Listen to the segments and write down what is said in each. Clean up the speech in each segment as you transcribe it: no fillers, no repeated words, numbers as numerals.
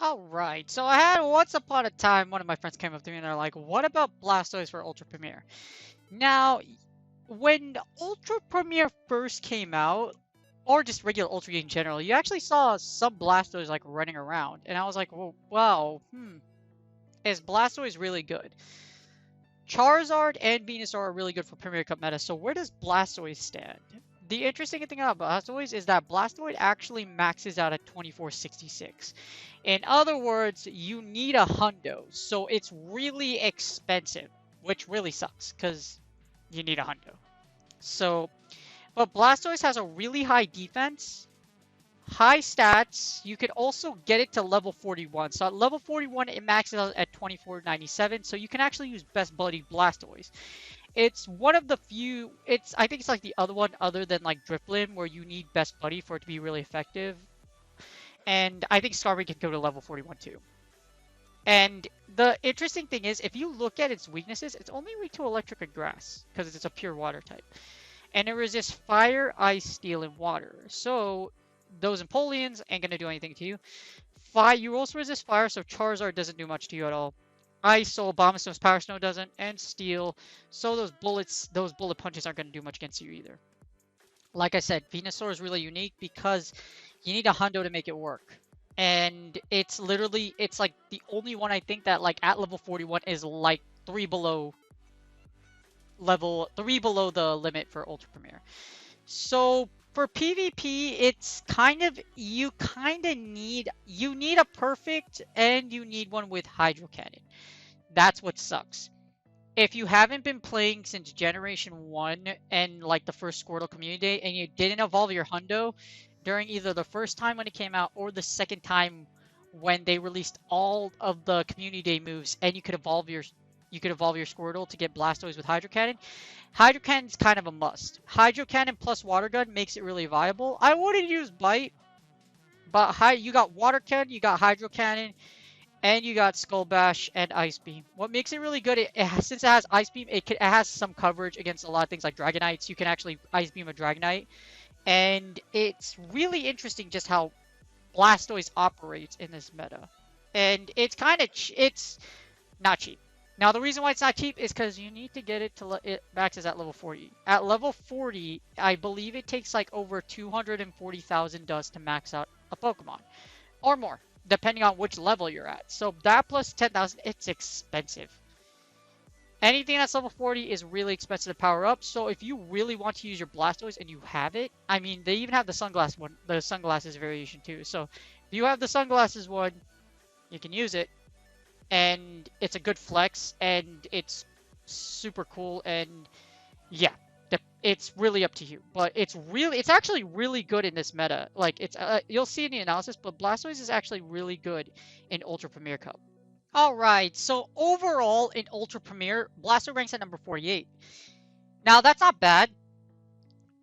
Alright, so I had once upon a time, one of my friends came up to me and they're like, what about Blastoise for Ultra Premiere? Now, when Ultra Premiere first came out, or just regular Ultra in general, you actually saw some Blastoise like running around. And I was like, well, wow, is Blastoise really good? Charizard and Venusaur are really good for Premier Cup meta, so where does Blastoise stand? The interesting thing about Blastoise is that Blastoise actually maxes out at 2466. In other words, you need a hundo, so it's really expensive, which really sucks, because you need a hundo. So, but Blastoise has a really high defense, high stats. You could also get it to level 41. So at level 41, it maxes out at 2497. So you can actually use Best Buddy Blastoise. It's one of the few. I think it's like the other one, other than like Drifblim, where you need Best Buddy for it to be really effective. And I think Scarby can go to level 41 too. And the interesting thing is, if you look at its weaknesses, it's only weak to Electric and Grass because it's a pure water type. And it resists Fire, Ice, Steel, and Water. So those Empoleons ain't gonna do anything to you. You also resist Fire, so Charizard doesn't do much to you at all. Ice, so Abomasnows Power Snow doesn't, and Steel, so those bullet punches aren't gonna do much against you either. Like I said, Venusaur is really unique because you need a hundo to make it work. And it's like the only one I think that like at level 41 is like 3 below the limit for Ultra Premier. So for PvP, it's you need a perfect and you need one with Hydro Cannon. That's what sucks. If you haven't been playing since Generation 1 and like the first Squirtle Community Day and you didn't evolve your Hundo during either the first time when it came out or the second time when they released all of the Community Day moves and you could evolve your Squirtle to get Blastoise with Hydro Cannon. Hydro Cannon's kind of a must. Hydro Cannon plus Water Gun makes it really viable. I wouldn't use Bite, but you got Water Cannon, you got Hydro Cannon, and you got Skull Bash and Ice Beam. What makes it really good, since it has Ice Beam, it has some coverage against a lot of things like Dragonites. You can actually Ice Beam a Dragonite. And it's really interesting just how Blastoise operates in this meta. And it's not cheap. Now, the reason why it's not cheap is because you need to get it to it maxes at level 40. At level 40, I believe it takes like over 240,000 dust to max out a Pokemon. Or more, depending on which level you're at. So that plus 10,000, it's expensive. Anything that's level 40 is really expensive to power up. So if you really want to use your Blastoise and you have it, I mean, they even have the sunglasses variation too. So if you have the sunglasses one, you can use it. And it's a good flex, and it's super cool, and yeah, it's really up to you. But it's actually really good in this meta. Like you'll see in the analysis, but Blastoise is actually really good in Ultra Premier Cup. Alright, so overall in Ultra Premier, Blastoise ranks at number 48. Now that's not bad.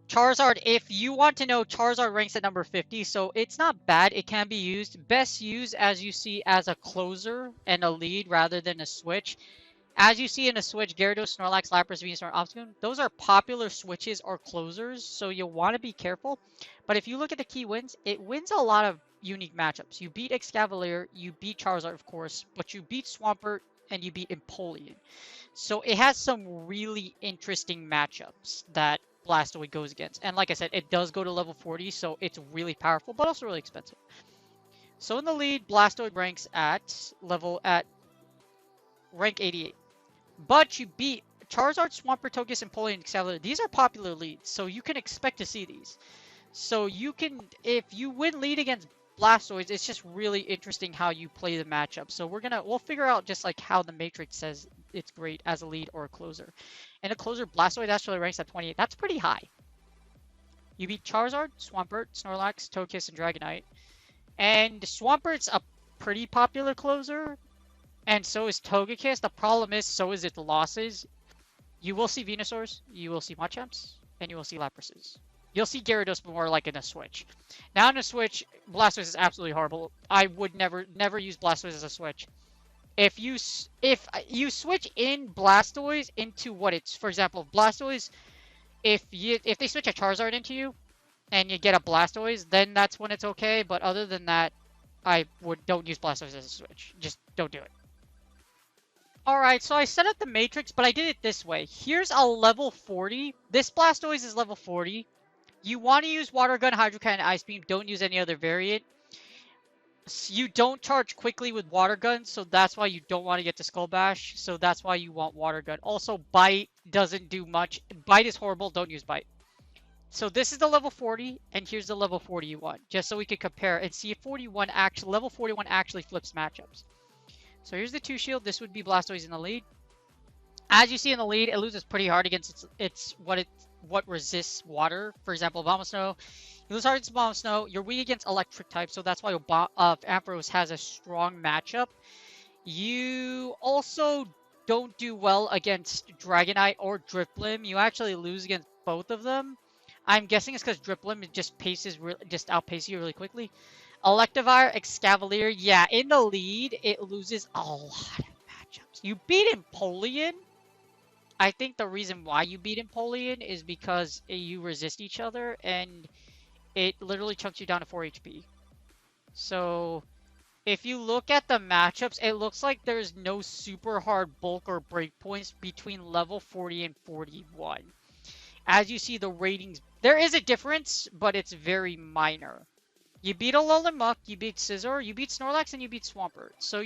Charizard, if you want to know, Charizard ranks at number 50, so it's not bad. It can be used. Best used, as you see, as a closer and a lead rather than a switch. As you see in a switch, Gyarados, Snorlax, Lapras, Venusaur, Obstagoon, those are popular switches or closers, so you'll want to be careful. But if you look at the key wins, it wins a lot of unique matchups. You beat Excavalier, you beat Charizard, of course, but you beat Swampert, and you beat Empoleon. So it has some really interesting matchups that Blastoise goes against. And like I said, it does go to level 40, so it's really powerful, but also really expensive. So in the lead, Blastoise ranks at rank 88. But you beat Charizard, Swampert, Togekiss, Empoleon, and Excavalier. These are popular leads, so you can expect to see these. So you can, if you win lead against Blastoise, it's just really interesting how you play the matchup. So we'll figure out just like how the Matrix says it's great as a lead or a closer. And a closer, Blastoise actually ranks at 28. That's pretty high. You beat Charizard, Swampert, Snorlax, Togekiss, and Dragonite. And Swampert's a pretty popular closer, and so is Togekiss. The problem is, so is its losses. You will see Venusaurs, you will see Machamps, and you will see Laprases. You'll see Gyarados more like in a Switch. Now in a Switch, Blastoise is absolutely horrible. I would never use Blastoise as a Switch. If you switch in Blastoise into what it's, for example, Blastoise, if they switch a Charizard into you and you get a Blastoise, then that's when it's okay. But other than that, don't use Blastoise as a Switch. Just don't do it. Alright, so I set up the Matrix, but I did it this way. Here's a level 40. This Blastoise is level 40. You want to use Water Gun, Hydro Cannon, Ice Beam. Don't use any other variant. You don't charge quickly with Water Gun, so that's why you don't want to get to Skull Bash. So that's why you want Water Gun. Also, Bite doesn't do much. Bite is horrible. Don't use Bite. So this is the level 40, and here's the level 40 you want, just so we can compare and see if level 41 actually flips matchups. So here's the 2 shield. This would be Blastoise in the lead. As you see in the lead, it loses pretty hard against what resists water. For example, Abomasnow. You lose hard against Abomasnow. You're weak against electric type, so that's why Ampharos has a strong matchup. You also don't do well against Dragonite or Drifblim. You actually lose against both of them. I'm guessing it's because Drifblim just outpaces you really quickly. Electivire, Excavalier, yeah, in the lead, it loses a lot of matchups. You beat Empoleon. I think the reason why you beat Empoleon is because you resist each other, and it literally chunks you down to 4 HP. So, if you look at the matchups, it looks like there's no super hard bulk or breakpoints between level 40 and 41. As you see, the ratings, there is a difference, but it's very minor. You beat Alolan Muck, you beat Scizor, you beat Snorlax, and you beat Swampert. So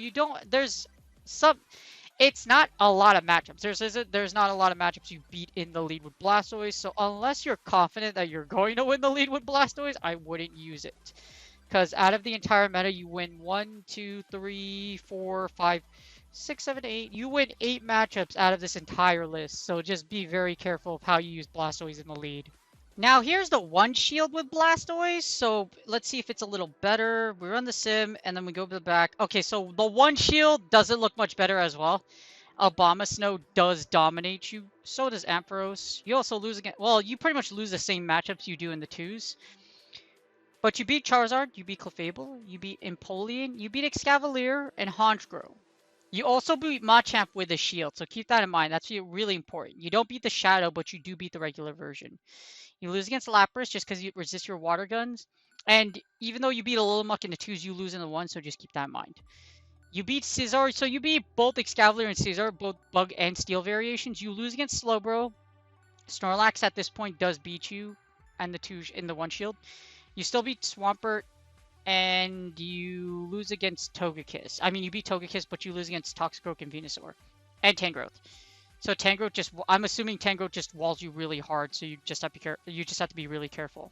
it's not a lot of matchups. There's not a lot of matchups you beat in the lead with Blastoise. So unless you're confident that you're going to win the lead with Blastoise, I wouldn't use it. Because out of the entire meta, you win 1, 2, 3, 4, 5, 6, 7, 8. You win 8 matchups out of this entire list. So just be very careful of how you use Blastoise in the lead. Now here's the 1 shield with Blastoise, so let's see if it's a little better. We run the sim, and then we go to the back. Okay, so the 1 shield doesn't look much better as well. Abomasnow does dominate you, so does Ampharos. You also lose again. Well, you pretty much lose the same matchups you do in the 2s. But you beat Charizard, you beat Clefable, you beat Empoleon, you beat Excavalier, and Honchkrow. You also beat Machamp with a shield, so keep that in mind. That's really important. You don't beat the Shadow, but you do beat the regular version. You lose against Lapras just because you resist your water guns. And even though you beat Alolan Muck in the 2s, you lose in the 1s, so just keep that in mind. You beat Scizor, so you beat both Excavalier and Scizor, both Bug and Steel variations. You lose against Slowbro. Snorlax at this point does beat you and in the 1 shield. You still beat Swampert, and you lose against Togekiss. I mean, you beat Togekiss, but you lose against Toxicroak and Venusaur. And Tangrowth. So Tangrowth I'm assuming Tangrowth just walls you really hard, so you just have to be really careful.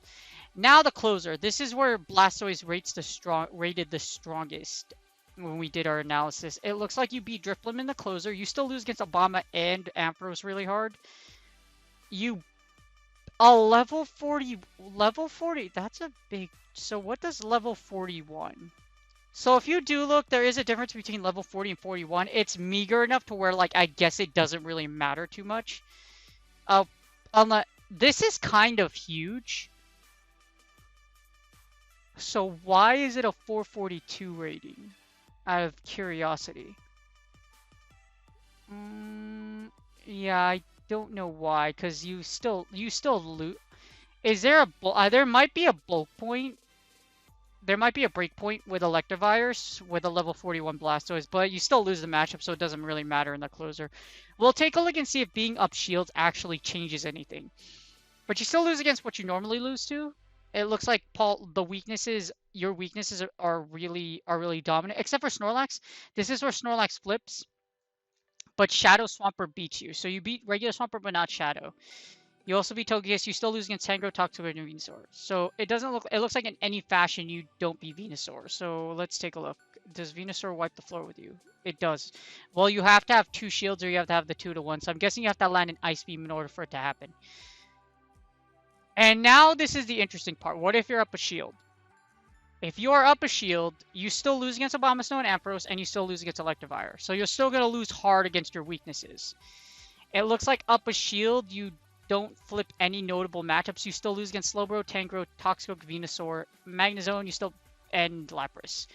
Now the closer. This is where Blastoise rated the strongest when we did our analysis. It looks like you beat Drifblim in the closer. You still lose against Obama and Ampharos really hard. Level 40, that's a big, so what does level 41? So if you do look, there is a difference between level 40 and 41. It's meager enough to where, like, I guess it doesn't really matter too much. This is kind of huge. So why is it a 442 rating? Out of curiosity. Yeah, I don't know why, because you still loot. Is there there might be a bulk point. There might be a break point with Electivires with a level 41 Blastoise, but you still lose the matchup, so it doesn't really matter in the closer. We'll take a look and see if being up shields actually changes anything. But you still lose against what you normally lose to. It looks like your weaknesses are really dominant, except for Snorlax. This is where Snorlax flips, but Shadow Swampert beats you. So you beat regular Swampert, but not Shadow. You also beat Togekiss. You still lose against Tangrowth, Toxicroak, and Venusaur. So it looks like in any fashion you don't beat Venusaur. So let's take a look. Does Venusaur wipe the floor with you? It does. Well, you have to have 2 shields, or you have to have the 2-to-1. So I'm guessing you have to land an Ice Beam in order for it to happen. And now this is the interesting part. What if you're up a shield? If you are up a shield, you still lose against Abomasnow and Ampharos, and you still lose against Electivire. So you're still going to lose hard against your weaknesses. It looks like up a shield, you don't flip any notable matchups. You still lose against Slowbro, Tangrowth, Toxicroak, Venusaur, Magnezone, you still, and Lapras.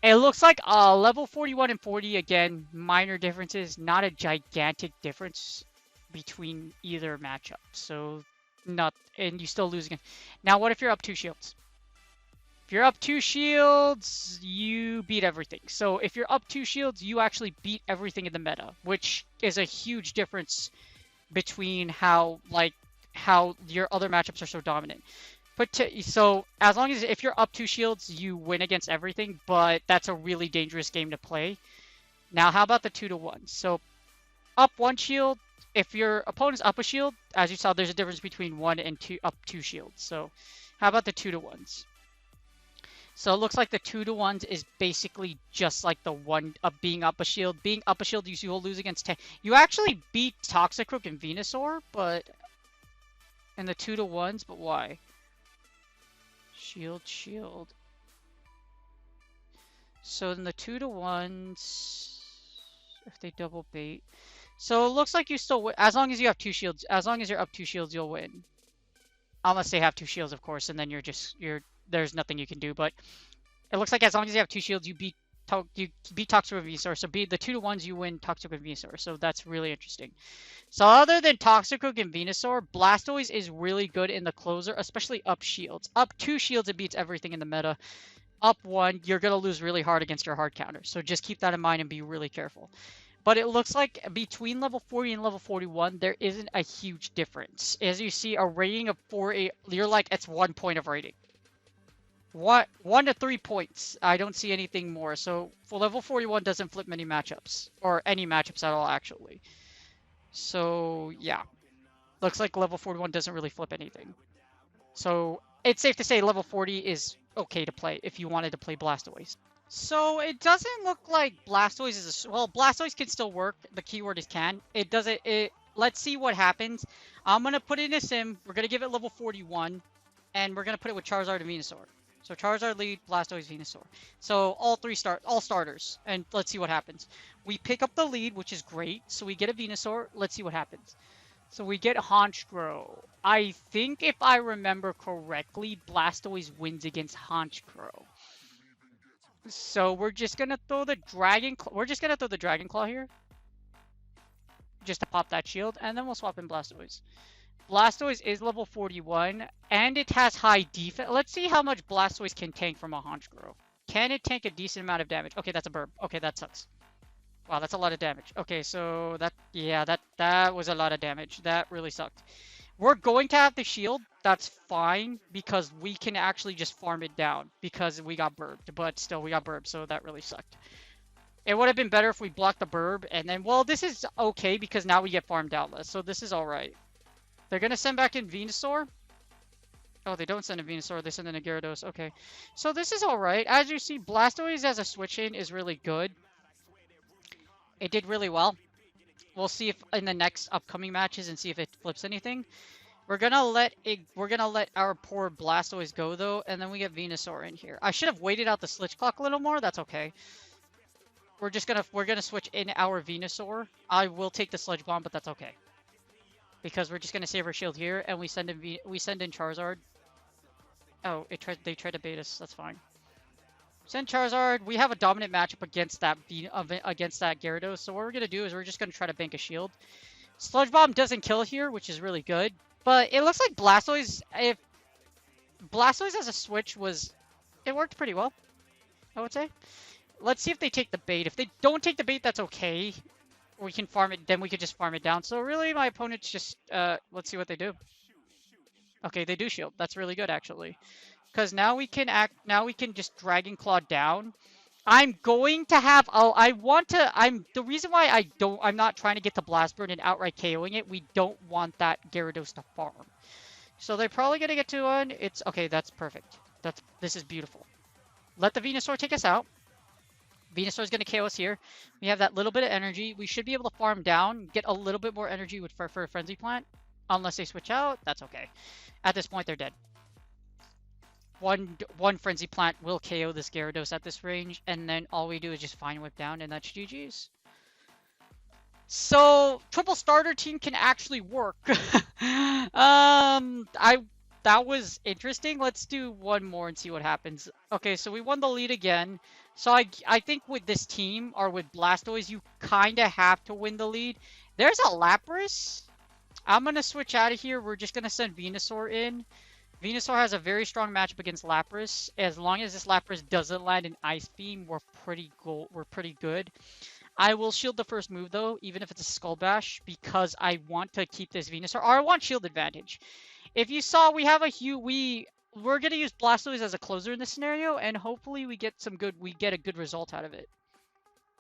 It looks like level 41 and 40, again, minor differences, not a gigantic difference between either matchup. So, and you still lose again. Now, what if you're up 2 shields? If you're up 2 shields, you beat everything. So if you're up 2 shields, you actually beat everything in the meta, which is a huge difference between how your other matchups are so dominant. So as long as if you're up 2 shields, you win against everything, but that's a really dangerous game to play. Now, how about the 2-to-1? So up 1 shield, if your opponent's up a shield, as you saw, there's a difference between 1 and 2 up 2 shields. So how about the 2-to-1s? So it looks like the 2-to-1s is basically just like the one of being up a shield. Being up a shield, you will lose against 10. You actually beat Toxicroak and Venusaur, but in the 2-to-1s, but why? Shield. So in the 2-to-1s, if they double bait. So it looks like you still win. As long as you have 2 shields, as long as you're up 2 shields, you'll win. Unless they have 2 shields, of course, and then there's nothing you can do. But it looks like as long as you have 2 shields, you beat Toxicroak and Venusaur. So the 2-to-1s, you win Toxicroak and Venusaur. So that's really interesting. So other than Toxicroak and Venusaur, Blastoise is really good in the closer, especially up shields. Up 2 shields, it beats everything in the meta. Up 1, you're going to lose really hard against your hard counter. So just keep that in mind and be really careful. But it looks like between level 40 and level 41, there isn't a huge difference. As you see, a rating of 4, you're like, it's 1 point of rating. 1 to 3 points. I don't see anything more. So for level 41 doesn't flip many matchups. Or any matchups at all, actually. So, yeah. Looks like level 41 doesn't really flip anything. So it's safe to say level 40 is okay to play if you wanted to play Blastoise. So it doesn't look like Blastoise is well, Blastoise can still work. The keyword is can. It doesn't. Let's see what happens. I'm gonna put it in a sim. We're gonna give it level 41, and we're gonna put it with Charizard and Venusaur. So Charizard lead, Blastoise, Venusaur. So all starters, and let's see what happens. We pick up the lead, which is great. So we get a Venusaur. Let's see what happens. So we get Honchkrow. I think if I remember correctly, Blastoise wins against Honchkrow. So we're just gonna throw the Dragon Claw here. Just to pop that shield, and then we'll swap in Blastoise. Blastoise is level 41, and it has high defense. Let's see how much Blastoise can tank from a Honchkrow. Can it tank a decent amount of damage? Okay, that's a burb. Okay, that sucks. Wow, that's a lot of damage. Okay, so that was a lot of damage. That really sucked. We're going to have the shield. That's fine because we can actually just farm it down because we got burbed. But still, we got burbed, so that really sucked. It would have been better if we blocked the burb and then, well, this is okay because now we get farmed out less. So this is all right. They're going to send back in Venusaur. Oh, they don't send in Venusaur. They send in a Gyarados. Okay. So this is all right. As you see, Blastoise as a switch-in is really good. It did really well. We'll see if in the next upcoming matches and see if it flips anything. We're gonna let our poor Blastoise go though, and then we get Venusaur in here. I should have waited out the Slitch Clock a little more. That's okay. We're gonna switch in our Venusaur. I will take the Sludge Bomb, but that's okay because we're just gonna save our shield here, and we send in Charizard. Oh, they tried to bait us. That's fine. Send Charizard. We have a dominant matchup against that Gyarados. So what we're gonna do is we're just gonna try to bank a shield. Sludge Bomb doesn't kill here, which is really good. But it looks like Blastoise, if Blastoise as a switch it worked pretty well, I would say. Let's see if they take the bait. If they don't take the bait, that's okay. We can farm it, then we could just farm it down. So really, my opponent's just, let's see what they do. Okay, they do shield. That's really good, actually. Because now we can just Dragon Claw down. I'm going to have, the reason why I'm not trying to get to Blast Burn and outright KOing it, we don't want that Gyarados to farm. So they're probably going to get to one. Okay, that's perfect. This is beautiful. Let the Venusaur take us out. Venusaur is going to KO us here. We have that little bit of energy. We should be able to farm down, get a little bit more energy for a Frenzy Plant. Unless they switch out, that's okay. At this point, they're dead. One Frenzy Plant will KO this Gyarados at this range, and then all we do is just Fine Whip down, and that's GG's. So triple starter team can actually work. I that was interesting. Let's do one more and see what happens. Okay, so we won the lead again. So I think with this team or with Blastoise, you kind of have to win the lead. There's a Lapras. I'm gonna switch out of here. We're just gonna send Venusaur in. Venusaur has a very strong matchup against Lapras. As long as this Lapras doesn't land an Ice Beam, we're pretty good. I will shield the first move though, even if it's a Skull Bash, because I want to keep this Venusaur. Or I want shield advantage. If you saw, we have we're gonna use Blastoise as a closer in this scenario, and hopefully we get a good result out of it.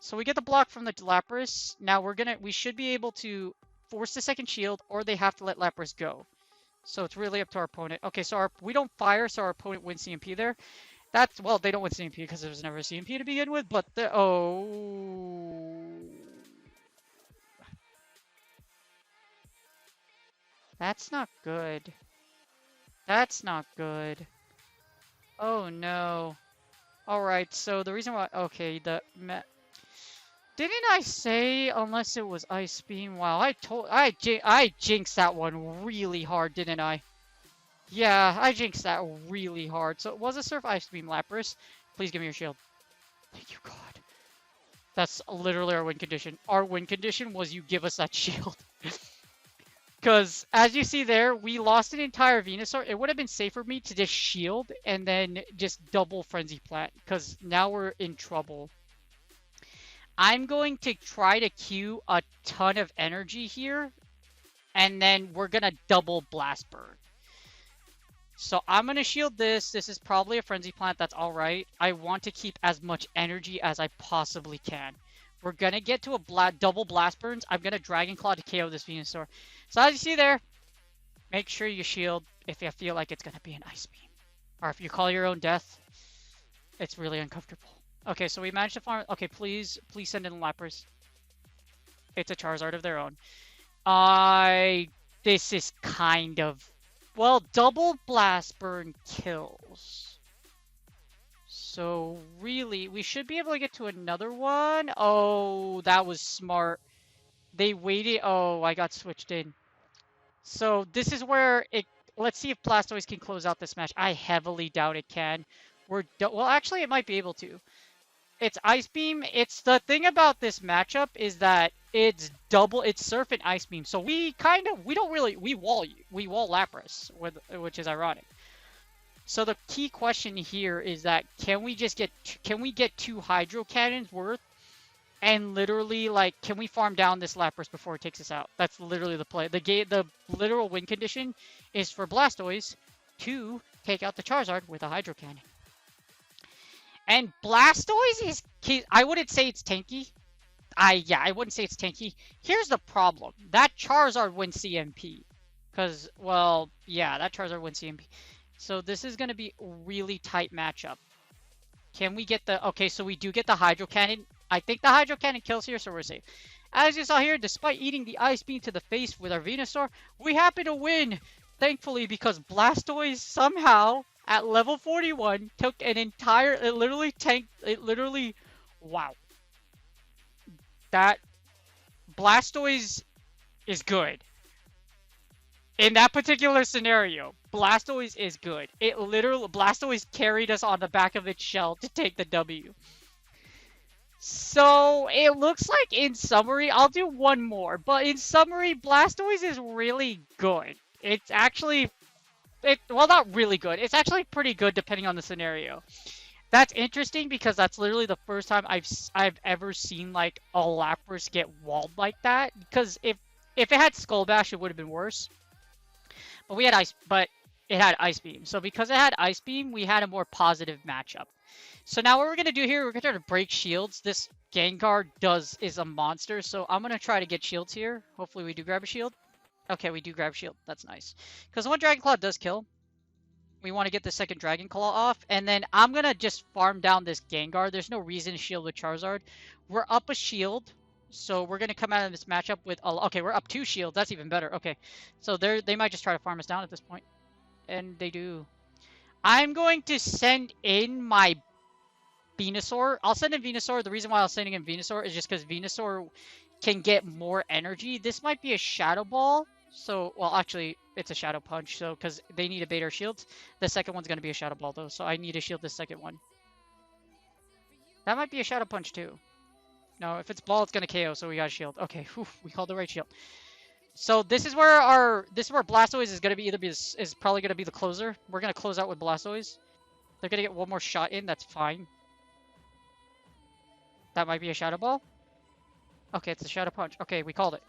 So we get the block from the Lapras. Now we should be able to force the second shield, or they have to let Lapras go. So it's really up to our opponent. Okay, so we don't fire, so our opponent wins CMP there. Well, they don't win CMP because there was never a CMP to begin with, but that's not good. That's not good. Oh no. Alright, so the reason why, okay, didn't I say unless it was Ice Beam? Wow, I jinxed that one really hard, didn't I? Yeah, I jinxed that really hard. So it was a Surf Ice Beam Lapras. Please give me your shield. Thank you, God. That's literally our win condition. Our win condition was you give us that shield. Because, as you see there, we lost an entire Venusaur. It would have been safer for me to just shield and then just double Frenzy Plant. Because now we're in trouble. I'm going to try to queue a ton of energy here. And then we're going to double Blast Burn. So I'm going to shield this. This is probably a Frenzy Plant. That's alright. I want to keep as much energy as I possibly can. We're going to get to a double Blast Burns. I'm going to Dragon Claw to KO this Venusaur. So as you see there, make sure you shield if you feel like it's going to be an Ice Beam. Or if you call your own death, it's really uncomfortable. Okay, so we managed to farm. Okay, please send in Lapras. It's a Charizard of their own. This is kind of... Well, double Blast Burn kills. So, really, we should be able to get to another one. Oh, that was smart. They waited. Oh, I got switched in. So, this is where it... Let's see if Blastoise can close out this match. I heavily doubt it can. Well, actually, it might be able to. It's Ice Beam. It's the thing about this matchup is that it's Surf and Ice Beam. So we wall Lapras, which is ironic. So the key question here is that can we get 2 Hydro Cannons worth and literally can we farm down this Lapras before it takes us out? That's literally the play. The literal win condition is for Blastoise to take out the Charizard with a Hydro Cannon. And Blastoise is... I wouldn't say it's tanky. I wouldn't say it's tanky. Here's the problem. That Charizard wins CMP. Because, well, yeah, that Charizard wins CMP. So this is going to be a really tight matchup. Can we get the... Okay, so we do get the Hydro Cannon. I think the Hydro Cannon kills here, so we're safe. As you saw here, despite eating the Ice Beam to the face with our Venusaur, we happen to win. Thankfully, because Blastoise somehow... at level 41, took an entire... It literally... Wow. That... Blastoise is good. In that particular scenario, Blastoise is good. Blastoise carried us on the back of its shell to take the W. So, it looks like in summary... I'll do one more. But in summary, Blastoise is really good. It's actually... well, not really good. It's actually pretty good depending on the scenario. That's interesting because that's literally the first time I've ever seen a Lapras get walled like that. Because if it had Skull Bash, it would have been worse. But it had Ice Beam. So because it had Ice Beam, we had a more positive matchup. So now what we're gonna do here, we're gonna try to break shields. This Gengar is a monster, so I'm gonna try to get shields here. Hopefully we do grab a shield. Okay, we do grab shield. That's nice. Because one Dragon Claw does kill. We want to get the second Dragon Claw off. And then I'm going to just farm down this Gengar. There's no reason to shield with Charizard. We're up a shield. So we're gonna come out of this matchup with okay, we're up 2 shields. That's even better. Okay, so they might just try to farm us down at this point, and they do. I'm going to send in my Venusaur. I'll send in Venusaur. The reason why I was sending in Venusaur is just because Venusaur can get more energy. This might be a Shadow Ball. So, well, actually, it's a Shadow Punch. So, because they need to bait our shields. The second one's going to be a Shadow Ball, though. So, I need to shield the second one. That might be a Shadow Punch, too. No, if it's Ball, it's going to KO. So, we got a shield. Okay, whew, we called the right shield. So, this is where Blastoise is going to be is probably going to be the closer. We're going to close out with Blastoise. They're going to get one more shot in. That's fine. That might be a Shadow Ball. Okay, it's a Shadow Punch. Okay, we called it.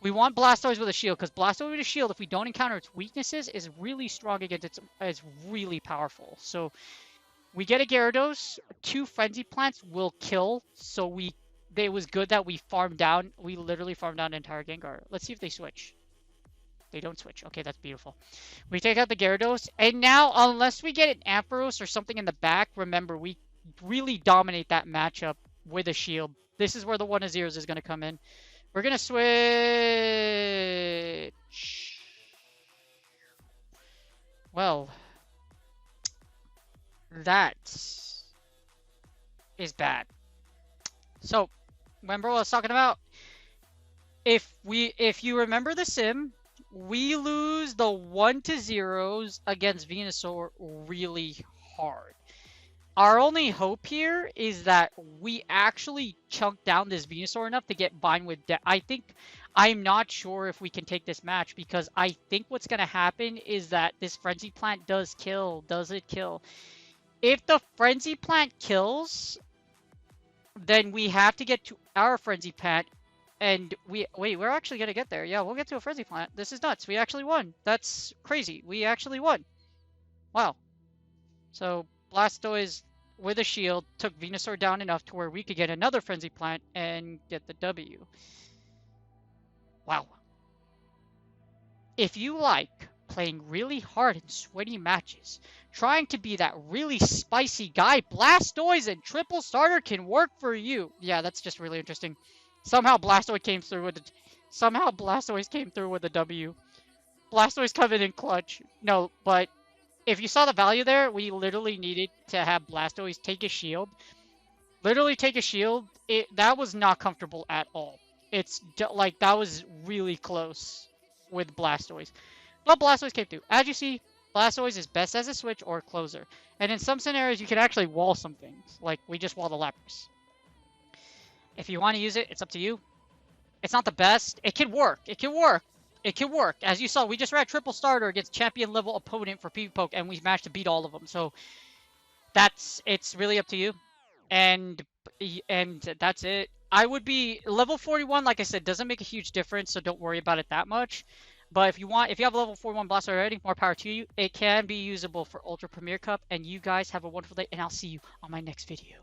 We want Blastoise with a shield, because Blastoise with a shield, if we don't encounter its weaknesses, is really strong against it's really powerful. So we get a Gyarados, 2 Frenzy Plants will kill, so it was good that we farmed down, we literally farmed down an entire Gengar. Let's see if they switch. They don't switch. Okay, that's beautiful. We take out the Gyarados, and now, unless we get an Ampharos or something in the back, remember, we really dominate that matchup with a shield. This is where the 1-0s is going to come in. We're going to switch. Well, that is bad. So, remember what I was talking about? If you remember the sim, we lose the 1-0s against Venusaur really hard. Our only hope here is that we actually chunk down this Venusaur enough to get Bind with Death. I'm not sure if we can take this match, because I think what's going to happen is that this Frenzy Plant does kill. Does it kill? If the Frenzy Plant kills, then we have to get to our Frenzy Plant. And we're actually going to get there. Yeah, we'll get to a Frenzy Plant. This is nuts. We actually won. That's crazy. We actually won. Wow. So Blastoise with a shield took Venusaur down enough to where we could get another Frenzy Plant and get the W. Wow. If you like playing really hard and sweaty matches, trying to be that really spicy guy, Blastoise and Triple Starter can work for you. Yeah, that's just really interesting. Somehow Blastoise came through with a W. Blastoise coming in clutch. No, but if you saw the value there, we literally needed to have Blastoise take a shield. Literally take a shield. That was not comfortable at all. It's like, that was really close with Blastoise. But Blastoise came through. As you see, Blastoise is best as a switch or closer. And in some scenarios, you can actually wall some things. Like, we just wall the Lapras. If you want to use it, it's up to you. It's not the best. It can work. It can work. It can work. As you saw, we just ran triple starter against champion level opponent for PvPoke, and we managed to beat all of them. So it's really up to you. And that's it. I would be level 41, like I said, doesn't make a huge difference, so don't worry about it that much. But if you have a level 41 Blastoise already, more power to you. It can be usable for Ultra Premier Cup, and you guys have a wonderful day, and I'll see you on my next video.